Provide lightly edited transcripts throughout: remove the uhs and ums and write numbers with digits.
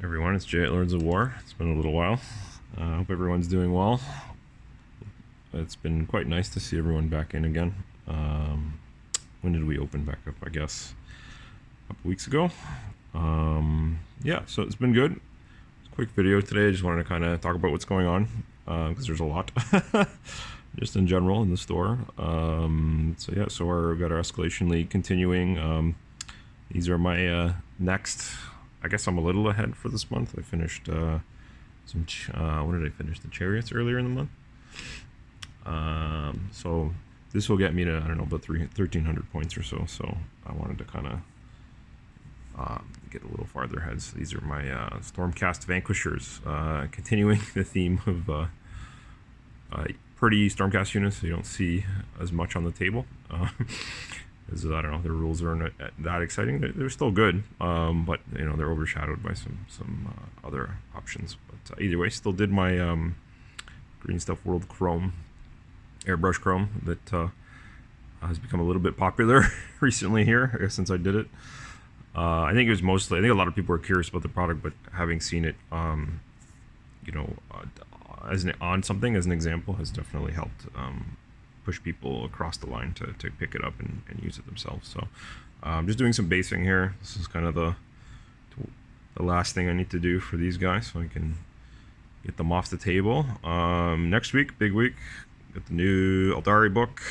Everyone, it's Jay at Lords of War. It's been a little while. I hope everyone's doing well. It's been quite nice to see everyone back in again. When did we open back up? I guess a couple weeks ago. Yeah, so it's been good. It's a quick video today. I just wanted to kind of talk about what's going on because there's a lot, just in general in the store. So yeah, so we've got our escalation league continuing. These are my next. I guess I'm a little ahead for this month. I finished what did I finish? The chariots earlier in the month. So this will get me to, I don't know, about 1,300 points or so. So I wanted to kind of get a little farther ahead. So these are my Stormcast Vanquishers, continuing the theme of pretty Stormcast units so you don't see as much on the table. Because I don't know, the rules aren't that exciting. They're still good, but you know they're overshadowed by some other options. But either way, still did my Green Stuff World Chrome, airbrush chrome that has become a little bit popular recently here, I guess, since I did it. I think it was mostly, I think a lot of people were curious about the product, but having seen it, you know, on something as an example has definitely helped push people across the line to pick it up and use it themselves. So I'm just doing some basing here. This is kind of the last thing I need to do for these guys so I can get them off the table. Next week, big week, got the new Eldari book,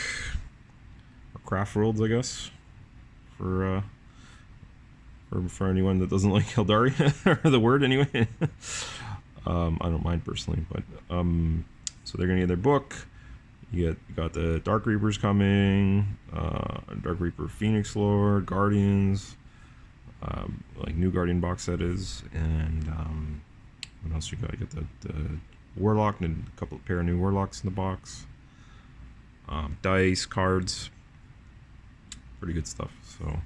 or craft worlds, I guess, for anyone that doesn't like Eldari, or the word anyway. I don't mind personally, but so they're gonna get their book. You got the Dark Reapers coming, Dark Reaper Phoenix Lord, Guardians, like new Guardian box set is, and what else you got? You got the Warlock and a couple of pair of new Warlocks in the box. Dice, cards, pretty good stuff. So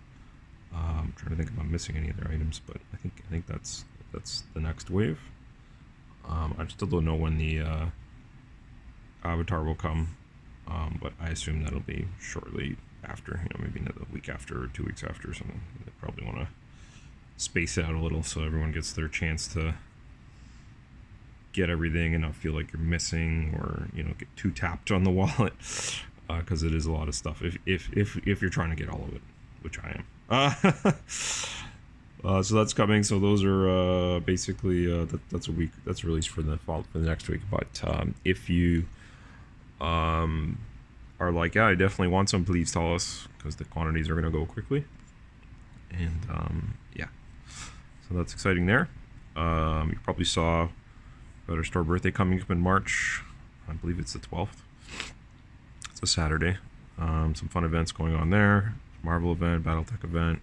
I'm trying to think if I'm missing any other items, but I think that's the next wave. I still don't know when the Avatar will come, but I assume that'll be shortly after, you know, maybe another week after or 2 weeks after or something. They probably want to space it out a little so everyone gets their chance to get everything and not feel like you're missing or, you know, get too tapped on the wallet, because it is a lot of stuff if you're trying to get all of it, which I am. So that's coming. So those are basically that's a week. That's released for the next week. But if you are like, yeah, I definitely want some, please tell us, because the quantities are going to go quickly. And yeah, so that's exciting there. You probably saw got our store birthday coming up in March. I believe it's the 12th. It's a Saturday. Some fun events going on there. Marvel event, Battletech event.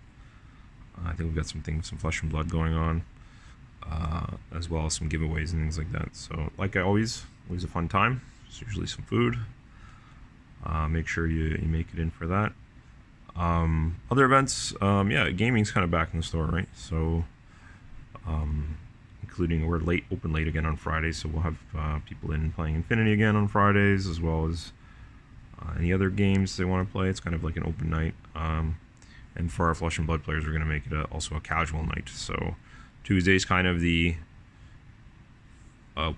I think we've got some Flesh and Blood going on, as well as some giveaways and things like that. So, like always a fun time. There's usually some food. Make sure you make it in for that. Other events, yeah, gaming's kind of back in the store, right? So, including we're open late again on Fridays, so we'll have people in playing Infinity again on Fridays, as well as any other games they want to play. It's kind of like an open night. And for our Flesh and Blood players, we're going to make it also a casual night. So Tuesday's kind of the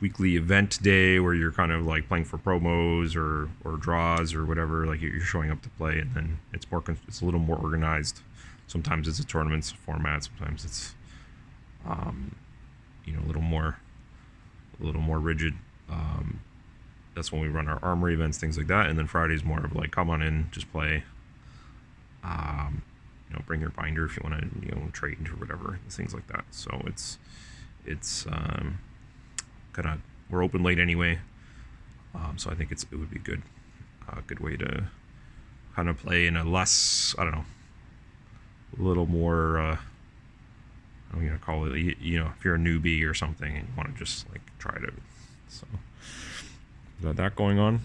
weekly event day where you're kind of like playing for promos or draws or whatever. Like you're showing up to play, and then it's a little more organized. Sometimes it's a tournament format. Sometimes it's you know, a little more rigid. That's when we run our armory events, things like that. And then Friday's more of like, come on in, just play. You know, bring your binder if you want to, you know, trade or whatever, things like that. So it's kind of, we're open late anyway. So I think it would be good way to kind of play in a less, I don't know, a little more, I'm going to call it, you know, if you're a newbie or something and you want to just like try it out. So got that going on.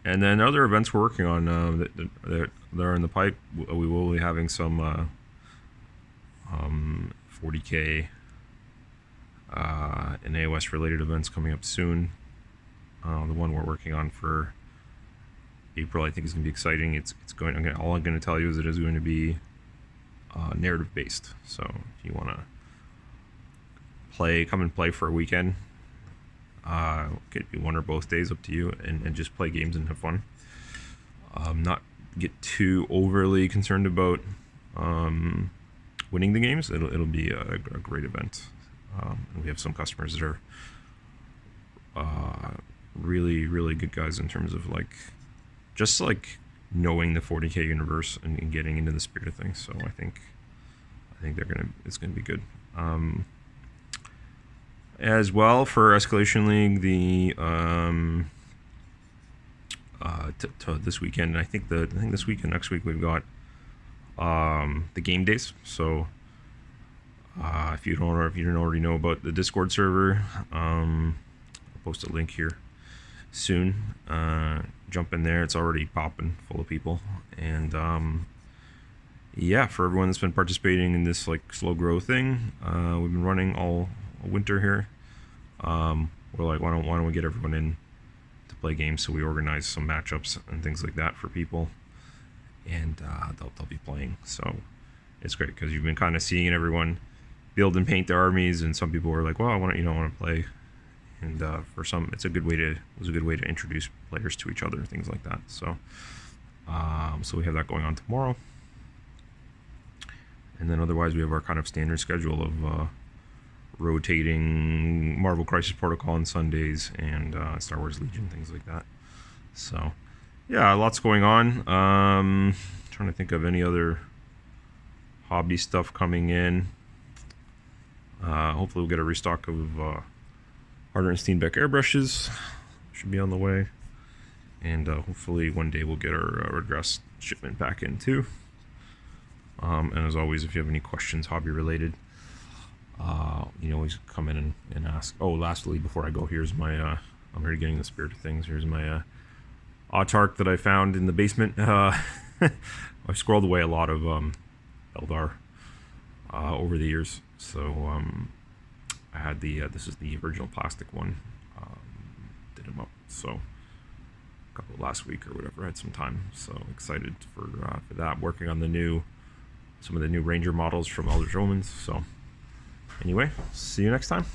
And then other events we're working on that are in the pipe. We will be having some 40K and AOS related events coming up soon. The one we're working on for April, I think, is going to be exciting. All I'm going to tell you is it is going to be narrative based. So if you want to come and play for a weekend, could be one or both days, up to you, and just play games and have fun. Not get too overly concerned about winning the games. It'll be a great event. And we have some customers that are really, really good guys in terms of just knowing the 40K universe and getting into the spirit of things. So I think it's gonna be good. As well, for Escalation League, the to this weekend, I think this weekend, next week, we've got the game days. So if you didn't already know about the Discord server, I'll post a link here soon. Jump in there; it's already popping, full of people. And yeah, for everyone that's been participating in this slow grow thing, we've been running all winter here. We're like, why don't we get everyone in to play games? So we organize some matchups and things like that for people, and they'll be playing. So it's great because you've been kind of seeing everyone build and paint their armies, and some people were like, well, I want to play. And for some, it was a good way to introduce players to each other, things like that. So so we have that going on tomorrow, and then otherwise we have our kind of standard schedule of rotating Marvel Crisis Protocol on Sundays and Star Wars Legion, things like that. So yeah, lots going on. Trying to think of any other hobby stuff coming in. Hopefully we'll get a restock of Harder and Steenbeck airbrushes. Should be on the way. And hopefully one day we'll get our regress shipment back in too. And as always, if you have any questions hobby related, you can always come in and ask. Oh, lastly, before I go, here's my I'm already getting the spirit of things. Here's my autark that I found in the basement. I've squirreled away a lot of Eldar over the years. So I had this is the original plastic one. Did them up so a couple last week or whatever. I had some time, so excited for that. Working on some of the new Ranger models from Eldritch Omens. So anyway, see you next time.